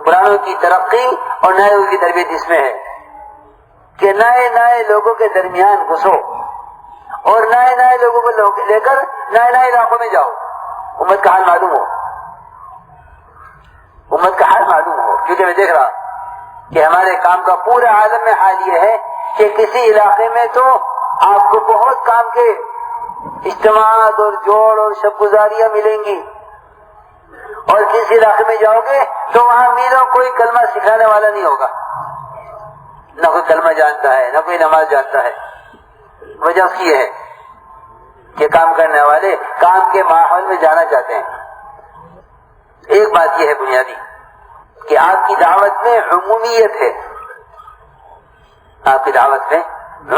پرانوں کی ترقی اور نئے کی تربیت اس میں ہے کہ نئے لوگوں کے درمیان گھسو اور نئے لوگوں کو لے کر نئے علاقوں میں جاؤ. امت کا حال معلوم ہو، امت کا حال معلوم ہو. کیونکہ میں دیکھ رہا کہ ہمارے کام کا پورے عالم میں حال یہ ہے کہ کسی علاقے میں تو آپ کو بہت کام کے اجتماعات اور جوڑ اور شب گزاریاں ملیں گی، اور کسی علاقے میں جاؤ گے تو وہاں میرا کوئی کلمہ سکھانے والا نہیں ہوگا، نہ کوئی کلمہ جانتا ہے نہ کوئی نماز جانتا ہے. وجہ اس کی یہ ہے کہ کام کرنے والے کام کے ماحول میں جانا چاہتے ہیں. ایک بات یہ ہے بنیادی کہ آپ کی دعوت میں عمومیت ہے، آپ کی دعوت میں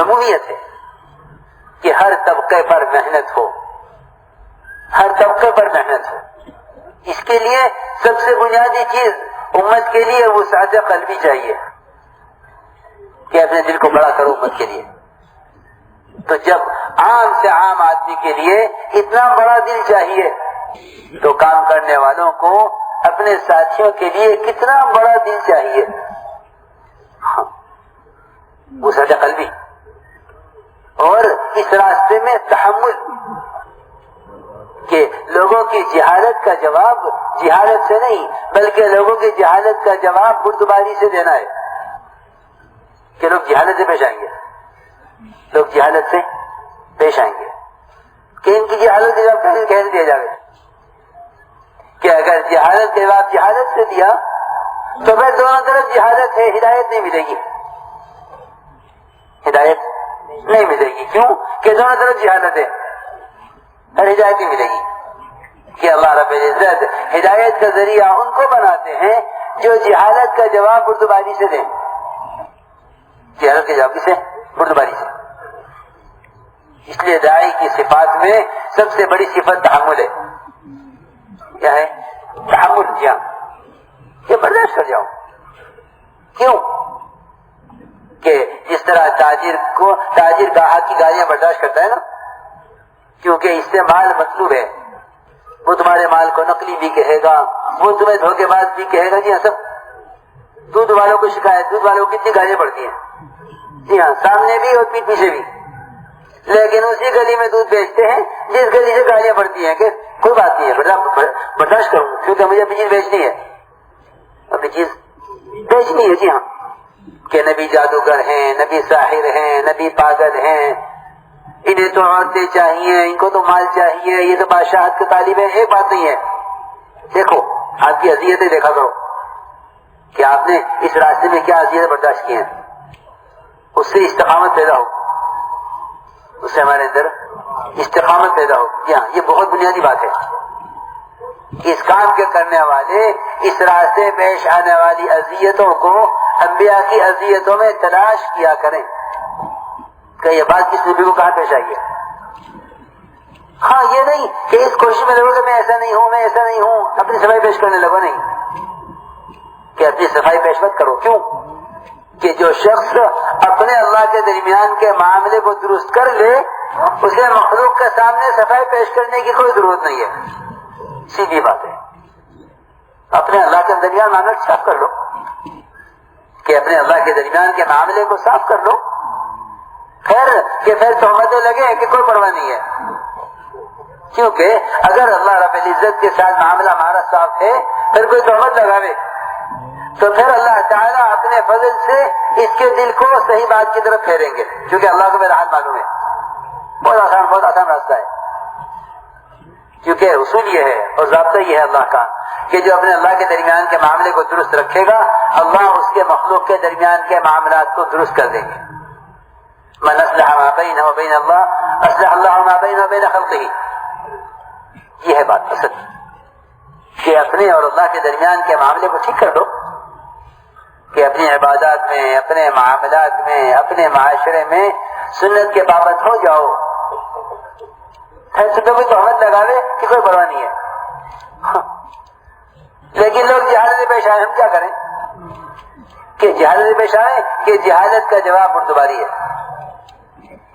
عمومیت ہے کہ ہر طبقے پر محنت ہو، ہر طبقے پر محنت ہو. اس کے لیے سب سے بنیادی چیز امت کے لیے وسعت قلبی چاہیے کہ اپنے دل کو بڑا کرو امت کے لیے. تو جب عام سے عام آدمی کے لیے اتنا بڑا دل چاہیے تو کام کرنے والوں کو اپنے ساتھیوں کے لیے کتنا بڑا دل چاہیے. وسعت قلبی اور اس راستے میں تحمل کہ لوگوں کی جہالت کا جواب جہالت سے نہیں بلکہ لوگوں کی جہالت کا جواب بردباری سے دینا ہے کہ لوگ جہالت سے پیش آئیں گے، لوگ جہالت سے پیش آئیں گے کہ ان کی جہالت کا جواب کیسے کہہ دیا جائے کہ اگر جہالت کے جواب جہالت سے دیا تو پھر دونوں طرف جہالت ہے، ہدایت نہیں ملے گی، ہدایت نہیں ملے گی. کیوں کہ دونوں طرف جہالت ہے اور ہدایت نہیں ملے گی. کہ اللہ رب العزت ہدایت کا ذریعہ ان کو بناتے ہیں جو جہالت کا جواب بردباری سے دیں. جہالت کے جواب سے بردباری سے. اس لیے داعی کی صفات میں سب سے بڑی صفت تحمل ہے. کیا ہے؟ تحمل. جی ہاں، یہ برداشت کر جاؤ. کیوں کہ جس طرح تاجر گاہک کی گالیاں برداشت کرتا ہے نا، کیونکہ اس سے مال مطلوب ہے، وہ تمہارے مال کو نقلی بھی کہے گا، وہ تمہیں دھوکے باز بھی کہے گا. جی ہاں، سب دودھ والوں کو شکایت، دودھ والوں کو کتنی گالیاں پڑتی ہیں. جی ہاں، سامنے بھی اور پیٹ پیچھے بھی. لیکن اسی گلی میں دودھ بیچتے ہیں جس گلی سے گالیاں پڑتی ہیں کہ کوئی بات نہیں ہے، برداشت کروں کیونکہ مجھے اپنی چیز بیچنی ہے، اپنی چیز بیچنی ہے. جی ہاں، کہ نبی جادوگر ہیں، نبی ساحر ہیں، نبی پاگل ہیں، انہیں تو عورتیں چاہیے، ان کو تو مال چاہیے، یہ تو بادشاہت کے طالب ہے. ایک بات نہیں ہے. دیکھو آپ کی اذیتیں دیکھا کرو کہ آپ نے اس راستے میں کیا اذیتیں برداشت کی ہیں، اس سے استقامت پیدا ہو، اس سے ہمارے اندر استقامت پیدا ہو. ہاں، یہ بہت بنیادی بات ہے. اس کام کے کرنے والے اس راستے پیش آنے والی اذیتوں کو انبیاء کی اذیتوں میں تلاش کیا کریں کہ یہ بات کس نبی کو کہاں پیش آئی ہے. ہاں، یہ نہیں کہ اس کوشش میں لگو کہ میں ایسا نہیں ہوں، میں ایسا نہیں ہوں، اپنی صفائی پیش کرنے لگو. نہیں کہ اپنی صفائی پیش مت کرو. کیوں کہ جو شخص اپنے اللہ کے درمیان کے معاملے کو درست کر لے اسے مخلوق کے سامنے صفائی پیش کرنے کی کوئی ضرورت نہیں ہے. سیدھی بات ہے. اپنے اللہ کے درمیان معاملے صاف کر لو کہ اپنے اللہ کے درمیان کے معاملے کو صاف کر لو. پھر تہمتیں لگے کہ کوئی پرواہ نہیں ہے. کیونکہ اگر اللہ رب العزت کے ساتھ معاملہ ہمارا صاف ہے پھر کوئی تہمت لگاوے تو پھر اللہ تعالیٰ اپنے فضل سے اس کے دل کو صحیح بات کی طرف پھیریں گے. کیونکہ اللہ کو میرا حال معلوم ہے. بہت آسان راستہ ہے. کیونکہ اصول یہ ہے اور ضابطہ یہ ہے اللہ کا کہ جو اپنے اللہ کے درمیان کے معاملے کو درست رکھے گا اللہ اس کے مخلوق کے درمیان کے معاملات کو درست کر دیں گے. من اصلح ما بینہ و بین اللہ اصلح اللہ ما بینہ و بین خلقہ. یہ ہے بات اصل کہ اپنے اور اللہ کے درمیان کے معاملے کو ٹھیک کر دو کہ اپنی عبادات میں، اپنے معاملات میں، اپنے معاشرے میں سنت کے پابند ہو جاؤ. پھر کوئی تہمت لگاوے کہ کوئی پرواہ نہیں ہے. لیکن لوگ جہالت سے پیش آئے، ہم کیا کریں کہ جہالت سے پیش آئے کہ جہالت کا جواب بردباری ہے.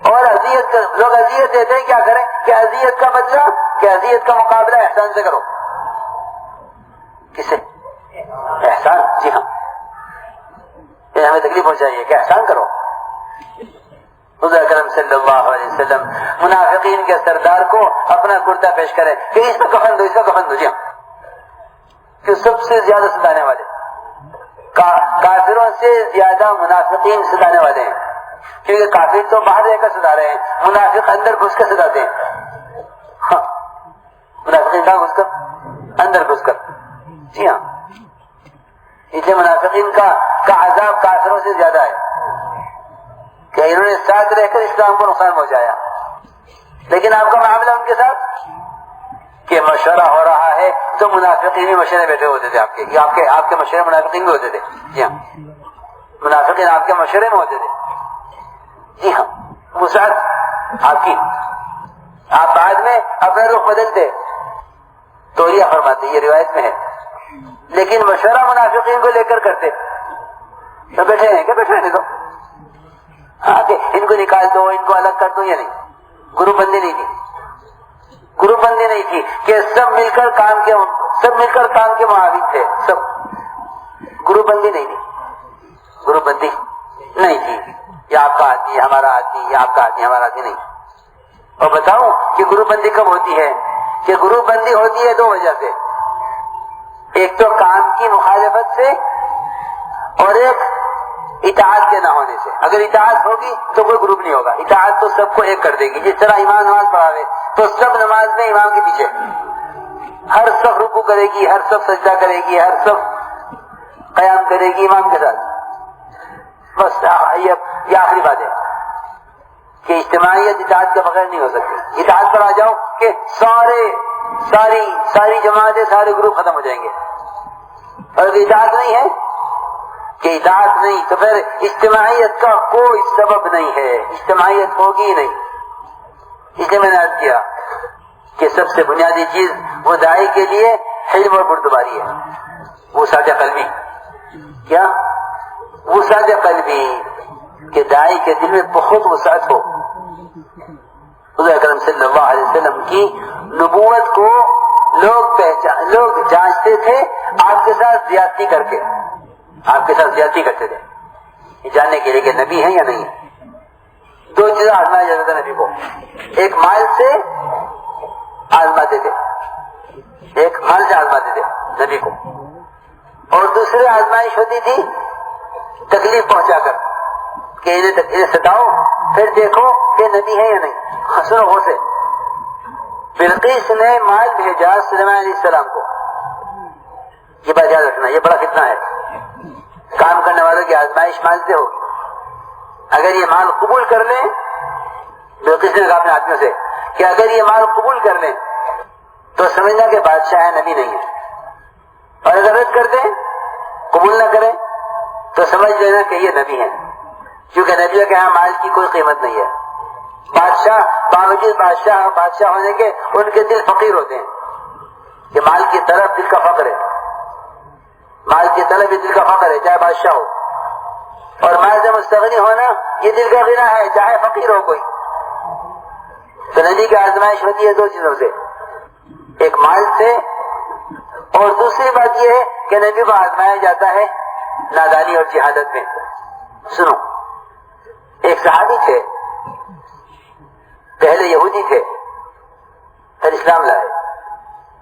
اور اذیت لوگ اذیت دیتے ہیں، کیا کریں کہ اذیت کا بدلہ کہ اذیت کا مقابلہ احسان سے کرو. کس سے؟ احسان جی ہاں، یہ ہمیں تکلیف پہنچائیے، کیا احسان کرو؟ حضور اکرم صلی اللہ علیہ وسلم منافقین کے سردار کو اپنا کرتا پیش کرے کہ اس کا کفن دو، اس کا کفن دو، جی ہاں، کہ سب سے زیادہ ستانے والے، کافروں سے زیادہ منافقین ستانے والے ہیں، کیونکہ کافر تو باہر رہ کر ستا رہے ہیں، منافق اندر گھس کر ستاتے ہیں۔ ہاں، منافقین کہاں گھس کر؟ اندر گھس کر، جی ہاں، اس لیے منافقین کا عذاب کافروں سے زیادہ ہے کہ انہوں نے ساتھ رہ کر اسلام کو نقصان پہنچایا، لیکن آپ کا معاملہ ان کے ساتھ کہ مشورہ ہو رہا ہے تو منافقین بھی مشورے بیٹھے ہوتے تھے آپ کے مشورے منافقین بھی ہوتے تھے، جی ہاں، منافقین آپ کے مشورے میں ہوتے تھے، جی ہاں، وسعت آپ کی، آپ بعد میں اپنا رخ بدلتے، توریہ فرماتے، یہ روایت میں ہے، لیکن مشورہ منافقین کو لے کر کرتے، تو بیٹھے ہیں کہ بیٹھے نہیں تو ہاں کہ ان کو نکال دو، ان کو الگ کر دو، یا نہیں، گروپ بندی نہیں تھی، گروپ بندی نہیں تھی کہ سب مل کر کام کے معاون تھے، سب گروپ بندی نہیں تھی، گروپ بندی نہیں تھی، یہ آپ کا آدمی ہمارا آدمی، یہ آپ کا آدمی ہمارا آدمی نہیں۔ اور بتاؤں کہ گروپ بندی کب ہوتی ہے؟ کہ گروپ بندی ہوتی ہے دو وجہ سے، ایک تو کام کی مخالفت سے اور ایک اطاعت کے نہ ہونے سے۔ اگر اطاعت ہوگی تو کوئی گروپ نہیں ہوگا، اطاعت تو سب کو ایک کر دے گی، جس طرح امام نماز پڑھاوے تو سب نماز میں امام کے پیچھے، ہر سب رکوع کرے گی، ہر سب سجدہ کرے گی، ہر سب قیام کرے گی امام کے ساتھ۔ بس یہ آخری بات ہے کہ اجتماعیت اطاعت کے بغیر نہیں ہو سکتی۔ اطاعت پر آ جاؤ کہ ساری جماعتیں، سارے گروپ ختم ہو جائیں گے، اور اگر اطاعت نہیں ہے کہ اطاعت نہیں تو پھر اجتماعیت کا کوئی سبب نہیں ہے، اجتماعیت ہوگی ہی نہیں۔ اس لیے میں نے عرض کیا کہ سب سے بنیادی چیز وہ داعی کے لیے حلم اور بردباری ہے، وسعت قلبی، کیا وسعت قلبی، کہ داعی کے دل میں بہت وسعت ہو۔ حضور اکرم صلی اللہ علیہ وسلم کی نبوت کو لوگ جانچتے تھے آپ کے ساتھ زیادتی کر کے، آپ کے ساتھ زیادتی کرتے تھے یہ جاننے کے لیے کہ نبی ہیں یا نہیں ہے۔ دو چیزیں آزمایا جاتا تھا نبی کو، ایک مال سے آزماتے تھے، ایک مال سے آزماتے تھے نبی کو، اور دوسری آزمائش ہوتی تھی تکلیف پہنچا کر کہ انہیں ستاؤ پھر دیکھو کہ نبی ہے یا نہیں۔ سنو غور سے، بلقیس نے مال بھیجا سلیمان علیہ السلام کو، یہ بات یاد رکھنا، یہ بڑا فتنہ ہے، کام کرنے والوں کی آزمائش مال سے ہوگی۔ اگر یہ مال قبول کر لیں، بلقیس نے کہا اپنے آدمیوں سے کہ اگر یہ مال قبول کر لیں تو سمجھنا کہ بادشاہ ہے، نبی نہیں ہے، اور اگر رد کر دیں، قبول نہ کریں تو سمجھ لینا کہ یہ نبی ہے، کیونکہ نبیوں کے یہاں مال کی کوئی قیمت نہیں ہے۔ بادشاہ باوجود بادشاہ ہونے کے ان کے دل فقیر ہوتے ہیں کہ مال کی طرف دل کا فقر ہے، مال کی طلب یہ دل کا فقر ہے چاہے بادشاہ ہو، اور مال سے مستغنی ہونا یہ دل کا غنا ہے چاہے فقیر ہو کوئی۔ تو نبی کی آزمائش ہوتی ہے دو چیزوں سے، ایک مال سے، اور دوسری بات یہ ہے کہ نبی کو آزمایا جاتا ہے نادانی اور جہادت میں۔ سنو، ایک صحابی تھے، پہلے یہودی تھے پھر اسلام لائے،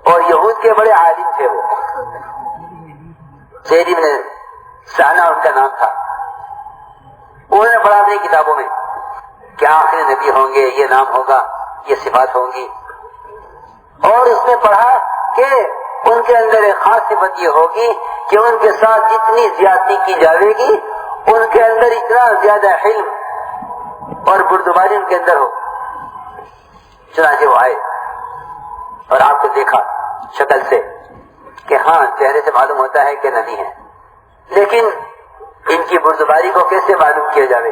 اور یہود کے بڑے عالم تھے، وہ زید بن سانہ ان کا نام تھا۔ انہوں نے پڑھا اپنی کتابوں میں کہ آخری نبی ہوں گے، یہ نام ہوگا، یہ صفات ہوں گی، اور اس میں پڑھا کہ ان کے اندر ایک خاص صفت یہ ہوگی کہ ان کے ساتھ جتنی زیادتی کی جاوے گی ان کے اندر اتنا زیادہ حلم اور بردباری ان کے اندر ہو۔ چنانچہ وہ آئے اور آپ کو دیکھا شکل سے کہ ہاں چہرے سے معلوم ہوتا ہے کہ نبی ہیں، لیکن ان کی بردباری کو کیسے معلوم کیا جاوے؟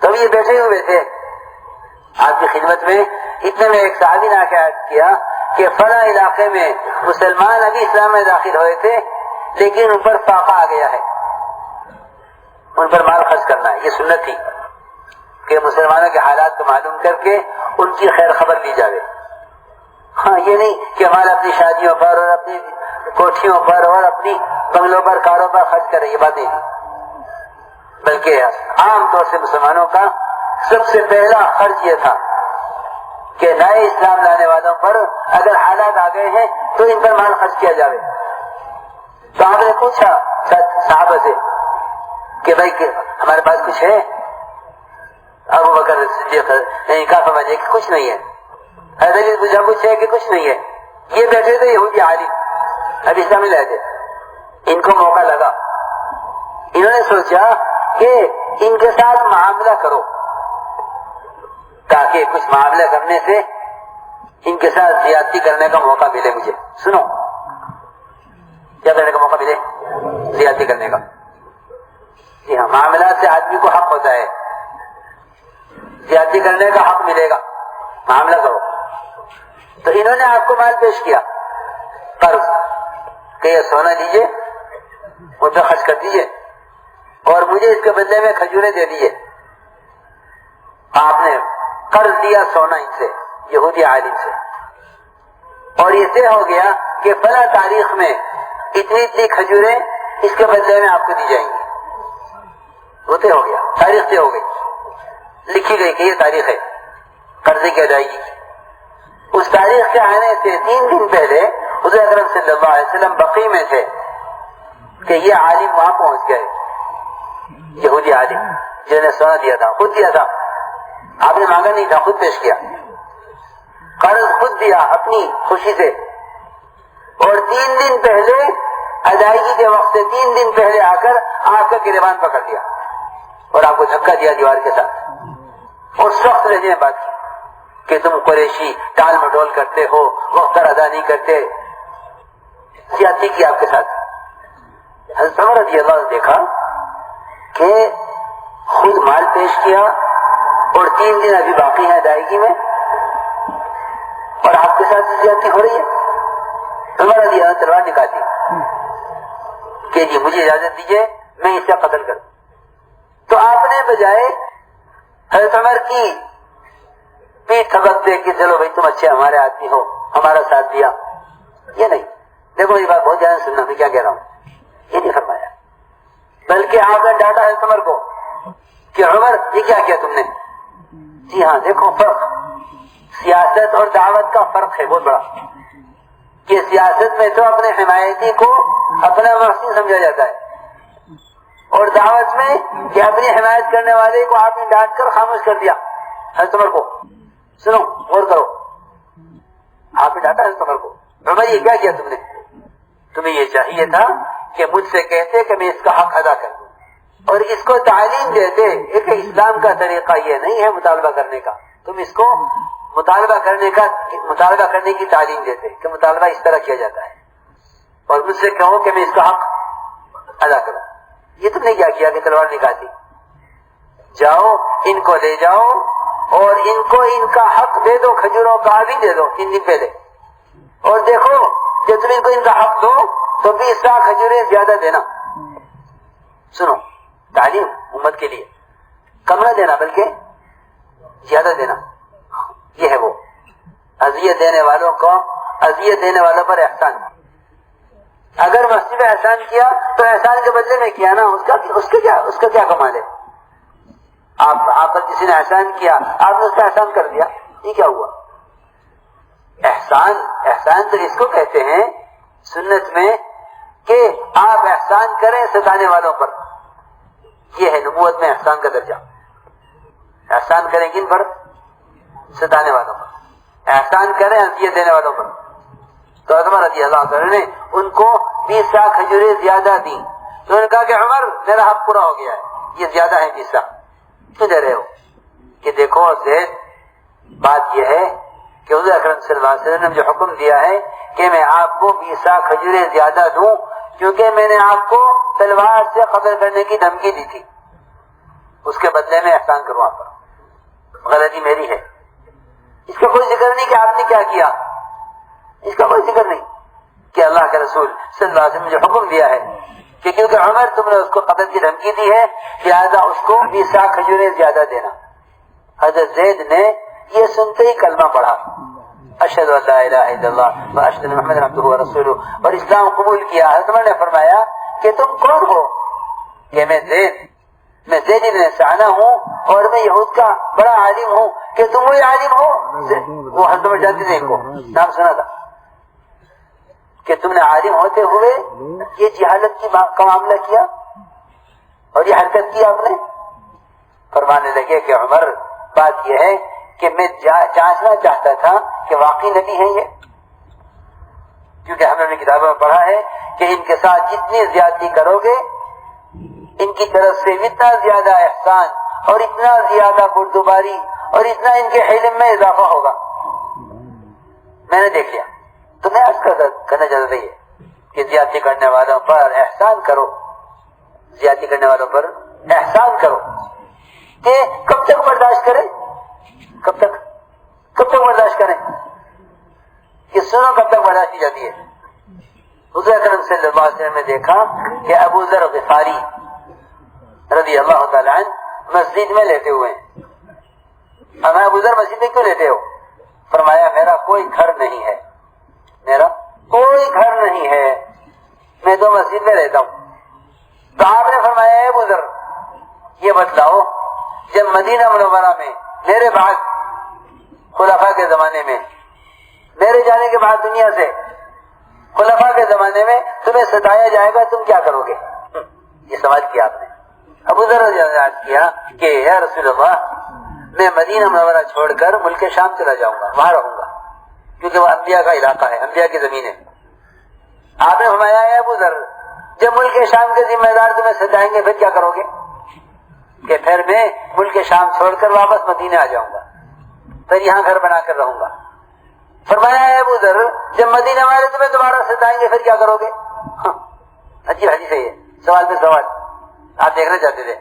تب یہ بیٹھے ہوئے تھے آپ کی خدمت میں، اتنے میں ایک صحابی نے آ کے عرض کیا کہ فلاں علاقے میں مسلمان ابھی اسلام میں داخل ہوئے تھے لیکن ان پر فاقہ آ گیا ہے، ان پر مال خرچ کرنا ہے۔ یہ سنت تھی کہ مسلمانوں کے حالات کو معلوم کر کے ان کی خیر خبر لی جاوے۔ ہاں یہ نہیں کہ مال اپنی شادیوں پر اور اپنی کوٹھیوں پر اور اپنی بنگلوں پر کاروں پر خرچ کریں، یہ باتیں نہیں، بلکہ عام طور سے مسلمانوں کا سب سے پہلا خرچ یہ تھا کہ نئے اسلام لانے والوں پر اگر حالات آ گئے ہیں تو ان پر مال خرچ کیا جائے۔ تو آپ نے پوچھا صحابہ سے کہ بھائی کہ ہمارے پاس کچھ ہے؟ ابو بکر صدیق نے کہا فرمایا کہ کچھ نہیں ہے۔ حضرت علی نے پوچھا کچھ ہے کہ کچھ نہیں ہے؟ یہ بیٹھے تھے یہودی عالم، اب اسلام لائے تھے، ان کو موقع لگا، انہوں نے سوچا کہ ان کے ساتھ معاملہ کرو تاکہ کچھ معاملہ کرنے سے ان کے ساتھ زیادتی کرنے کا موقع ملے مجھے۔ سنو، کیا کرنے کا موقع ملے؟ زیادتی کرنے کا۔ جی ہاں، معاملات سے آدمی کو حق ہوتا ہے، زیادتی کرنے کا حق ملے گا، معاملہ کرو۔ تو انہوں نے آپ کو مال پیش کیا قرض کہ یہ سونا لیجئے، مجھ پہ خرچ کر دیجئے اور مجھے اس کے بدلے میں کھجوریں دے دیجئے۔ آپ نے قرض دیا سونا ان سے، یہودی عالم سے، اور یہ طے ہو گیا کہ فلاں تاریخ میں اتنی اتنی کھجوریں اس کے بدلے میں آپ کو دی جائیں گی۔ وہ طے ہو گیا، تاریخ طے ہو گئی، لکھی گئی کہ یہ تاریخ ہے قرضے کی ادائیگی کی۔ اس تاریخ کے آنے سے 3 دن پہلے حضور اکرم صلی اللہ علیہ وسلم بقیع میں تھے کہ یہ عالم وہاں پہنچ گئے، یہودی عالم جنہوں نے سونا دیا تھا، خود دیا تھا، آپ نے مانگا نہیں تھا، خود پیش کیا، قرض خود دیا اپنی خوشی سے، اور 3 دن پہلے ادائیگی کے وقت سے 3 دن پہلے آ کر آپ کا گریبان پکڑ دیا اور آپ کو دھکا دیا دیوار کے ساتھ، اور سخت لہجے میں بات کی کہ تم قریشی ٹال مٹول کرتے ہو، وقت ادا نہیں کرتے، زیادتی کی آپ کے ساتھ۔ حضرت عمر رضی اللہ عنہ نے دیکھا کہ خود مال پیش کیا اور 3 دن ابھی باقی ہیں ادائیگی میں، اور آپ کے ساتھ زیادتی ہو رہی ہے۔ عمر رضی اللہ عنہ تلوار نکالی کہ جی مجھے اجازت دیجیے میں اسے قتل کروں۔ تو آپ نے بجائے حضرت عمر کی پیٹ تھپک دے کہ چلو بھائی تم اچھے ہمارے آدمی ہو، ہمارا ساتھ دیا، یہ نہیں، دیکھو یہ بات بہت دھیان سے سننا میں کیا کہہ رہا ہوں، یہ نہیں فرمایا، بلکہ آپ نے ڈانٹا حضرت عمر کو کہ عمر یہ کیا کیا تم نے؟ جی ہاں، دیکھو فرق، سیاست اور دعوت کا فرق ہے بہت بڑا، کہ سیاست میں تو اپنے حمایتی کو اپنا محسن سمجھا جاتا ہے، اور دعوت میں کہ اپنی حمایت کرنے والے کو آپ نے ڈانٹ کر خاموش کر دیا۔ حضرت عمر کو سنو، غور کرو، آپ نے ڈانٹا حضرت عمر کو، عمر یہ کیا کیا تم نے؟ تمہیں یہ چاہیے تھا کہ مجھ سے کہتے کہ میں اس کا حق ادا کر دوں، اور اس کو تعلیم دیتے کہ اسلام کا طریقہ یہ نہیں ہے مطالبہ کرنے کا، تم اس کو مطالبہ کرنے کی تعلیم دیتے کہ مطالبہ اس طرح کیا جاتا ہے، اور مجھ سے کہو کہ میں اس کا حق ادا کروں۔ یہ تم نے کیا کیا کہ تلوار نکال دی؟ جاؤ ان کو لے جاؤ اور ان کو ان کا حق دے دو، کھجوروں کا بھی دے دو 3 دن پہلے، اور دیکھو جب تم ان کو ان کا حق دو تو 20 لاکھ کھجوریں زیادہ دینا۔ سنو، تعلیم امت کے لیے کم نہ دینا بلکہ زیادہ دینا، یہ ہے وہ اذیت دینے والوں کو، اذیت دینے والوں پر احسان۔ اگر مسجد میں احسان کیا تو احسان کے بدلے میں کیا نا، اس کا کیا کمال ہے؟ آپ پر کسی نے احسان کیا، آپ نے اس کا احسان کر دیا، یہ کیا ہوا؟ احسان تو اس کو کہتے ہیں سنت میں کہ آپ احسان کریں ستانے والوں پر، یہ ہے نبوت میں احسان کا درجہ۔ احسان کریں کن پر؟ ستانے والوں پر، احسان کریں اذیت دینے والوں پر۔ تو عمر رضی اللہ عنہ نے ان کو 20 لاکھ کھجوریں زیادہ دی، تو انہوں نے کہا کہ عمر میرا حق پورا ہو گیا ہے، یہ زیادہ ہے 20 لاکھ کیوں دے رہے ہو؟ کہ دیکھو زید، بات یہ ہے کہ حضور اکرم صلی اللہ علیہ وسلم نے مجھے حکم دیا ہے کہ میں آپ کو 20 لاکھ کھجوریں زیادہ دوں، کیونکہ میں نے آپ کو تلوار سے قتل کرنے کی دھمکی دی تھی، اس کے بدلے میں احسان کروں آپ پر، غلطی میری ہے۔ اس کا کوئی ذکر نہیں کہ آپ نے کیا کیا، اس کا کوئی ذکر نہیں کہ اللہ کے رسول صلی اللہ علیہ وسلم نے مجھے حکم دیا ہے کہ کیونکہ عمر تم نے اس کو قتل کی دھمکی دی ہے لہذا اس کو 20 لاکھ کھجوریں زیادہ دینا۔ حضرت زید نے یہ سنتے ہی کلمہ پڑھا اشہد ان لا الہ الا اللہ و اشہد ان محمد عبدہ و رسولہ، اور اسلام قبول کیا۔ حضرت عمر نے فرمایا کہ تم کون ہو؟ کہ میں زید بن سعنہ ہوں اور میں یہود کا بڑا عالم ہوں۔ کہ تم وہی عالم ہو؟ وہ حضرت عمر جانتے تھے، ان کو نام سنا تھا کہ تم نے عالم ہوتے ہوئے یہ جہالت کا معاملہ کیا اور یہ حرکت کی آپ نے؟ فرمانے لگے کہ عمر بات یہ ہے کہ میں جانچنا چاہتا تھا کہ واقعی نبی ہیں یہ، کیونکہ ہم نے اپنی کتابوں میں پڑھا ہے کہ ان کے ساتھ جتنی زیادتی کرو گے ان کی طرف سے اتنا زیادہ احسان اور اتنا زیادہ بردباری اور اتنا ان کے علم میں اضافہ ہوگا۔ میں نے دیکھ لیا، تو میں عرض کرنا چاہتا تھا یہ کہ زیادتی کرنے والوں پر احسان کرو، زیادتی کرنے والوں پر احسان کرو۔ کہ کب تک برداشت کریں؟ کب تک برداشت کریں؟ کہ سنو کب تک برداشت کی جاتی ہے؟ حضور اکرم صلی اللہ علیہ وسلم نے دیکھا کہ ابو ذر غفاری رضی اللہ تعالی عنہ مسجد میں لیٹے ہوئے ہیں۔ ہمیں ابو ذر مسجد میں کیوں لیٹے ہو؟ فرمایا میرا کوئی گھر نہیں ہے، میرا کوئی گھر نہیں ہے، میں تو مسجد میں رہتا ہوں۔ تو آپ نے فرمایا اے ابو ذر یہ بتلاؤ، جب مدینہ منورہ میں میرے بعد خلفاء کے زمانے میں، میرے جانے کے بعد دنیا سے خلفاء کے زمانے میں تمہیں ستایا جائے گا، تم کیا کرو گے؟ یہ سوال کیا آپ نے۔ ابو ذر نے عرض کیا کہ یا رسول اللہ میں مدینہ منورہ چھوڑ کر ملک شام چلا جاؤں گا، وہاں رہوں گا، کیونکہ وہ انبیاء کا علاقہ ہے، انبیاء کی زمین ہے۔ آپ نے فرمایا ہے ابو ذر جب ملک شام کے ذمہ دار تمہیں ستائیں گے پھر کیا کرو گے؟ کہ پھر میں ملک شام چھوڑ کر واپس مدینہ آ جاؤں گا، پھر یہاں گھر بنا کر رہوں گا۔ فرمایا ہے ابو ذر جب مدینہ والے تمہیں دوبارہ ستائیں گے پھر کیا کرو گے؟ اچھی حدیث ہے یہ، سوال پہ سوال۔ آپ دیکھنا چاہتے تھے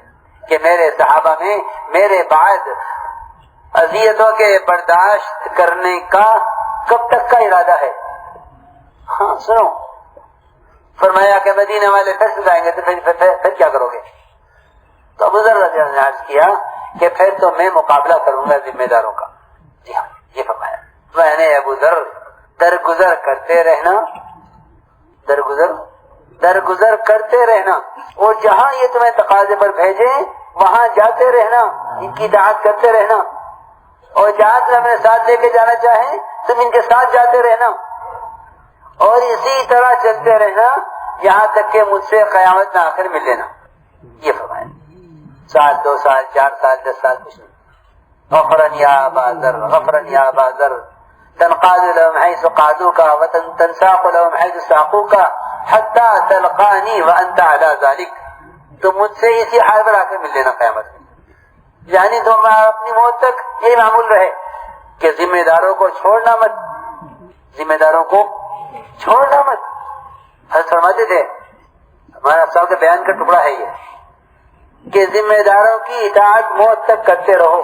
کہ میرے صحابہ میں میرے بعد اذیتوں کے برداشت کرنے کا کب تک کا ارادہ ہے؟ ہاں سنو، فرمایا کہ مدینہ والے پھر ستائیں گے تو پھر کیا کرو گے؟ تو ابو ذر رضی اللہ عنہ نے عرض کیا کہ پھر تو میں مقابلہ کروں گا ذمہ داروں کا۔ جی ہاں یہ فرمایا۔ میں نے ابو ذر درگزر کرتے رہنا، درگزر کرتے رہنا، اور جہاں یہ تمہیں تقاضے پر بھیجیں وہاں جاتے رہنا، ان کی اطاعت کرتے رہنا، اور جہاں تم اپنے ساتھ لے کے جانا چاہیں تم ان کے ساتھ جاتے رہنا، اور اسی طرح چلتے رہنا یہاں تک کہ مجھ سے قیامت میں آ کر مل لینا۔ یہ فرمایا۔ سال 2 سال 4 سال 10 سال کچھ نہیں۔ غفرن یا ابا ذر، غفرن یا ابا ذر، تنقاد لهم حيث قعدوك وتنساق لهم حيث ساقوك حتى تلقاني وانت على ذلك۔ تو مجھ سے اسی حال پر آ کر مل لینا قیامت میں، یعنی تم اپنی موت تک یہ معمول رہے کہ ذمہ داروں کو چھوڑنا مت، ذمہ داروں کو چھوڑنا مت۔ حضرت فرماتے تھے، ہمارا صاحب کے بیان کا ٹکڑا ہے یہ، کہ ذمہ داروں کی اطاعت موت تک کرتے رہو،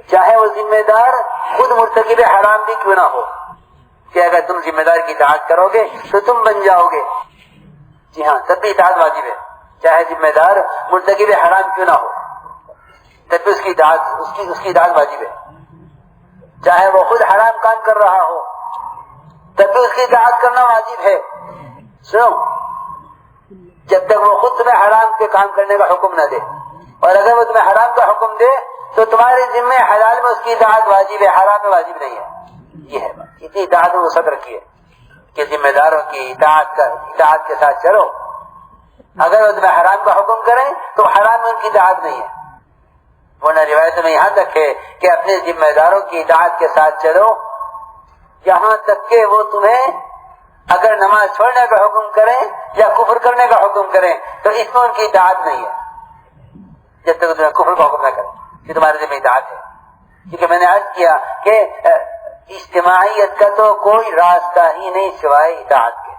چاہے وہ ذمہ دار خود مرتکب حرام بھی کیوں نہ ہو، کہ اگر تم ذمہ دار کی اطاعت کرو گے تو تم بن جاؤ گے۔ جی ہاں، تب بھی اطاعت واجب ہے، چاہے ذمہ دار مرتکب حرام کیوں نہ ہو، تب بھی اس کی اطاعت واجب ہے، چاہے وہ خود حرام کام کر رہا ہو تب بھی اس کی اطاعت کرنا واجب ہے۔ سنو، جب تک وہ خود تمہیں حرام کے کام کرنے کا حکم نہ دے، اور اگر وہ تمہیں حرام کا حکم دے تو تمہارے ذمہ حلال میں اس کی اطاعت واجب ہے، حرام میں واجب نہیں ہے۔ یہ ہے بات، اتنی اطاعت میں وسعت رکھیے کہ ذمہ داروں کی اطاعت کے ساتھ چلو، اگر وہ تمہیں حرام کا حکم کریں تو حرام میں ان کی اطاعت نہیں ہے، ورنہ روایتوں میں یہاں تک ہے کہ اپنے ذمہ داروں کی اطاعت کے ساتھ چلو یہاں تک کہ وہ تمہیں اگر نماز چھوڑنے کا حکم کریں یا کفر کرنے کا حکم کریں تو اس میں ان کی اطاعت نہیں ہے، جب تک تمہیں کفر کا حکم نہ کریں کہ تمہارے ذمہ اطاعت ہے۔ کیونکہ میں نے عرض کیا کہ اجتماعیت کا تو کوئی راستہ ہی نہیں سوائے اطاعت کے،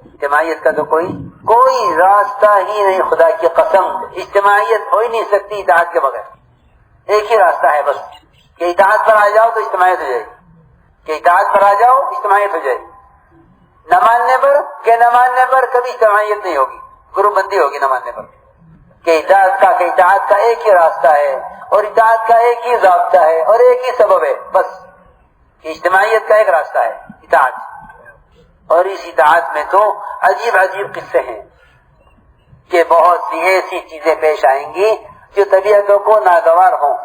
اجتماعیت کا تو کوئی راستہ ہی نہیں، خدا کی قسم اجتماعیت ہو ہی نہیں سکتی اطاعت کے بغیر۔ ایک ہی راستہ ہے بس، کہ اطاعت پر آ جاؤ تو اجتماعیت ہو جائے گی، کہ اطاعت پر آ جاؤ اجتماعیت ہو جائے گی، نہ ماننے پر کبھی اجتماعیت نہیں ہوگی، گروپ بندی ہوگی نہ ماننے پر۔ کہ اطاعت کا ایک ہی راستہ ہے، اور اطاعت کا ایک ہی ضابطہ ہے اور ایک ہی سبب ہے، بس اجتماعیت کا ایک راستہ ہے اطاعت، اور اس اطاعت میں تو عجیب عجیب قصے ہیں کہ بہت سی ایسی چیزیں پیش آئیں گی جو طبیعتوں کو ناگوار ہوں،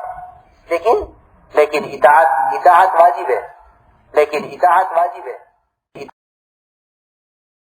لیکن اطاعت واجب ہے،